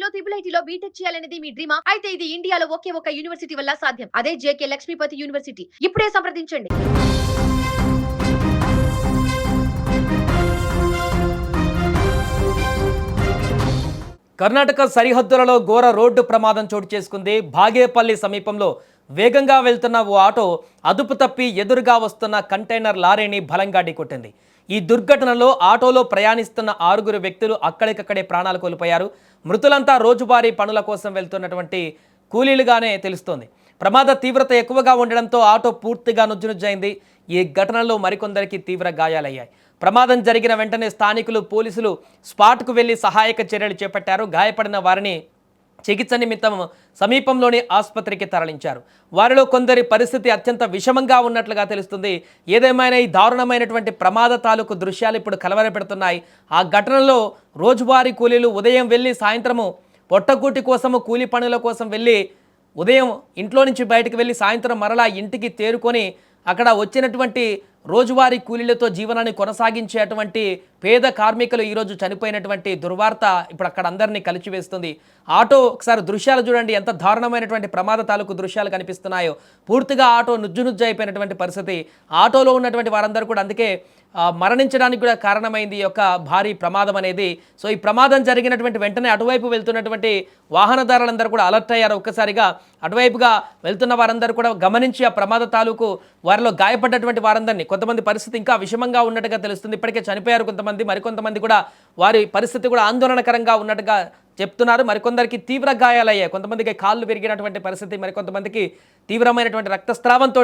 జేకేలో triple ఐటీలో BTech చేయాలనేది మీ డ్రీమా? అయితే ఇది ఇండియాలో ఒకే ఒక యూనివర్సిటీ వల్ల సాధ్యం. అదే జేకే లక్ష్మీపతి యూనివర్సిటీ. ఇప్పుడే సంప్రదించండి. కర్ణాటక సరిహద్దులలో ఘోర రోడ్డు ప్రమాదం చోటు చేసుకుంది. బాగేపల్లి సమీపంలో వేగంగా వెళ్తున్న ఓ ఆటో అదుపు తప్పి ఎదురుగా వస్తున్న కంటైనర్ లారీని బలంగా ఢీకొట్టింది. ఈ దుర్ఘటనలో ఆటోలో ప్రయాణిస్తున్న 6 వ్యక్తులు అక్కడికక్కడే ప్రాణాలు కోల్పోయారు. మృతులంతా రోజువారీ పనుల కోసం వెళ్తున్నటువంటి కూలీలుగానే తెలుస్తోంది. ప్రమాద తీవ్రత ఎక్కువగా ఉండడంతో ఆటో పూర్తిగా నుజ్జునుజ్జైంది. ఈ ఘటనలో మరికొందరికి తీవ్ర గాయాలయ్యాయి. ప్రమాదం జరిగిన వెంటనే స్థానికులు, పోలీసులు స్పాట్కు వెళ్లి సహాయక చర్యలు చేపట్టారు. గాయపడిన వారిని చికిత్స నిమిత్తం సమీపంలోని ఆసుపత్రికి తరలించారు. వారిలో కొందరి పరిస్థితి అత్యంత విషమంగా ఉన్నట్లుగా తెలుస్తుంది. ఏదేమైనా ఈ దారుణమైనటువంటి ప్రమాద తాలూకు దృశ్యాలు ఇప్పుడు కలవరపెడుతున్నాయి. ఆ ఘటనలో రోజువారీ కూలీలు ఉదయం వెళ్ళి సాయంత్రము పొట్టకూటి కోసము కూలి పనుల కోసం వెళ్ళి ఉదయం ఇంట్లో నుంచి బయటకు వెళ్ళి సాయంత్రం మరలా ఇంటికి తేరుకొని అక్కడ వచ్చినటువంటి రోజువారీ కూలీలతో జీవనాన్ని కొనసాగించేటువంటి పేద కార్మికులు ఈరోజు చనిపోయినటువంటి దుర్వార్త ఇప్పుడు అక్కడ అందరినీ కలిచివేస్తుంది. ఆటో ఒకసారి దృశ్యాలు చూడండి, ఎంత దారుణమైనటువంటి ప్రమాద తాలూకు దృశ్యాలు కనిపిస్తున్నాయో. పూర్తిగా ఆటో నుజ్జు అయిపోయినటువంటి పరిస్థితి. ఆటోలో ఉన్నటువంటి వారందరూ కూడా అందుకే మరణించడానికి కూడా కారణమైంది ఈ యొక్క భారీ ప్రమాదం అనేది. సో ఈ ప్రమాదం జరిగినటువంటి వెంటనే అటువైపు వెళ్తున్నటువంటి వాహనదారులందరూ కూడా అలర్ట్ అయ్యారు. ఒక్కసారిగా అటువైపుగా వెళ్తున్న వారందరూ కూడా గమనించి ఆ ప్రమాద తాలూకు వారిలో గాయపడ్డటువంటి వారందరినీ, కొంతమంది పరిస్థితి ఇంకా విషమంగా ఉన్నట్టుగా తెలుస్తుంది. ఇప్పటికే చనిపోయారు కొంతమంది, మరికొంతమంది కూడా వారి పరిస్థితి కూడా ఆందోళనకరంగా ఉన్నట్టుగా చెప్తున్నారు. మరికొందరికి తీవ్ర గాయాలయ్యాయి. కొంతమందికి కాళ్ళు విరిగినటువంటి పరిస్థితి, మరికొంతమందికి తీవ్రమైనటువంటి రక్తస్రావంతో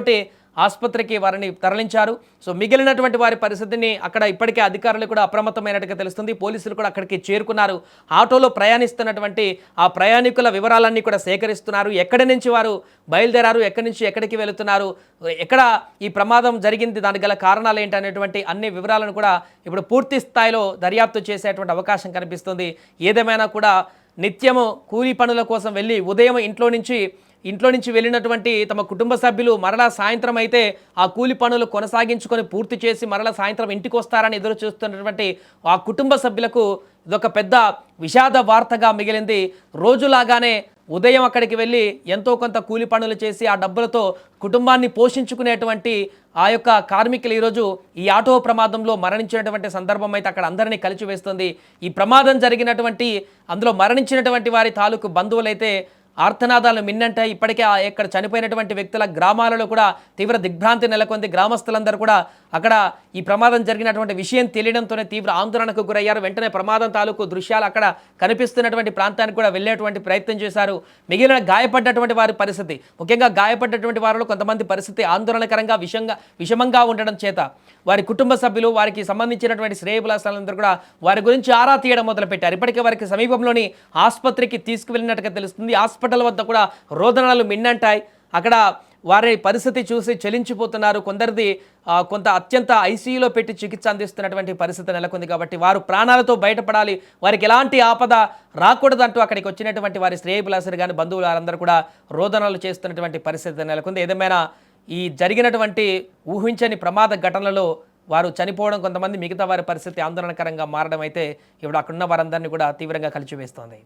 ఆసుపత్రికి వారిని తరలించారు. సో మిగిలినటువంటి వారి పరిస్థితిని అక్కడ ఇప్పటికే అధికారులు కూడా అప్రమత్తమైనట్టుగా తెలుస్తుంది. పోలీసులు కూడా అక్కడికి చేరుకున్నారు. ఆటోలో ప్రయాణిస్తున్నటువంటి ఆ ప్రయాణికుల వివరాలన్నీ కూడా సేకరిస్తున్నారు. ఎక్కడి నుంచి వారు బయలుదేరారు, ఎక్కడి నుంచి ఎక్కడికి వెళుతున్నారు, ఎక్కడ ఈ ప్రమాదం జరిగింది, దానికి గల కారణాలు ఏంటి అనేటువంటి అన్ని వివరాలను కూడా ఇప్పుడు పూర్తి స్థాయిలో దర్యాప్తు చేసేటువంటి అవకాశం కనిపిస్తుంది. ఏదేమైనా కూడా నిత్యము కూలీ పనుల కోసం వెళ్ళి ఉదయం ఇంట్లో నుంచి వెళ్ళినటువంటి తమ కుటుంబ సభ్యులు మరలా సాయంత్రం అయితే ఆ కూలి పనులు కొనసాగించుకొని పూర్తి చేసి మరలా సాయంత్రం ఇంటికి వస్తారని ఎదురు చూస్తున్నటువంటి ఆ కుటుంబ సభ్యులకు ఇదొక పెద్ద విషాద వార్తగా మిగిలింది. రోజులాగానే ఉదయం అక్కడికి వెళ్ళి ఎంతో కొంత కూలి పనులు చేసి ఆ డబ్బులతో కుటుంబాన్ని పోషించుకునేటువంటి ఆ యొక్క కార్మికులు ఈరోజు ఈ ఆటో ప్రమాదంలో మరణించినటువంటి సందర్భం అయితే అక్కడ అందరినీ కలిచివేస్తుంది. ఈ ప్రమాదం జరిగినటువంటి అందులో మరణించినటువంటి వారి తాలూకు బంధువులైతే ఆర్తనాదాలు మిన్నంటాయి. ఇప్పటికే ఇక్కడ చనిపోయినటువంటి వ్యక్తుల గ్రామాలలో కూడా తీవ్ర దిగ్భ్రాంతి నెలకొంది. గ్రామస్తులందరూ కూడా అక్కడ ఈ ప్రమాదం జరిగినటువంటి విషయం తెలియడంతోనే తీవ్ర ఆందోళనకు గురయ్యారు. వెంటనే ప్రమాదం తాలూకు దృశ్యాలు అక్కడ కనిపిస్తున్నటువంటి ప్రాంతానికి కూడా వెళ్ళేటువంటి ప్రయత్నం చేశారు. మిగిలిన గాయపడ్డటువంటి వారి పరిస్థితి, ముఖ్యంగా గాయపడ్డటువంటి వారిలో కొంతమంది పరిస్థితి ఆందోళనకరంగా విషమంగా ఉండడం చేత వారి కుటుంబ సభ్యులు, వారికి సంబంధించినటువంటి శ్రేయభిలాషాలందరూ కూడా వారి గురించి ఆరా తీయడం మొదలుపెట్టారు. ఇప్పటికే వారికి సమీపంలోని ఆసుపత్రికి తీసుకువెళ్ళినట్టుగా తెలుస్తుంది. హాస్పిటల్ వద్ద కూడా రోదనలు మిన్నంటాయి. అక్కడ వారి పరిస్థితి చూసి చలించిపోతున్నారు. కొందరిది కొంత అత్యంత ఐసీయూలో పెట్టి చికిత్స అందిస్తున్నటువంటి పరిస్థితి నెలకొంది. కాబట్టి వారు ప్రాణాలతో బయటపడాలి, వారికి ఎలాంటి ఆపద రాకూడదంటూ అక్కడికి వచ్చినటువంటి వారి శ్రేయభిలాషులు కానీ బంధువులు వారందరూ కూడా రోదనలు చేస్తున్నటువంటి పరిస్థితి నెలకొంది. ఏదేమైనా ఈ జరిగినటువంటి ఊహించని ప్రమాద ఘటనలో వారు చనిపోవడం, కొంతమంది మిగతా వారి పరిస్థితి ఆందోళనకరంగా మారడం అయితే ఇప్పుడు అక్కడున్న వారందరినీ కూడా తీవ్రంగా కలిచివేస్తోంది.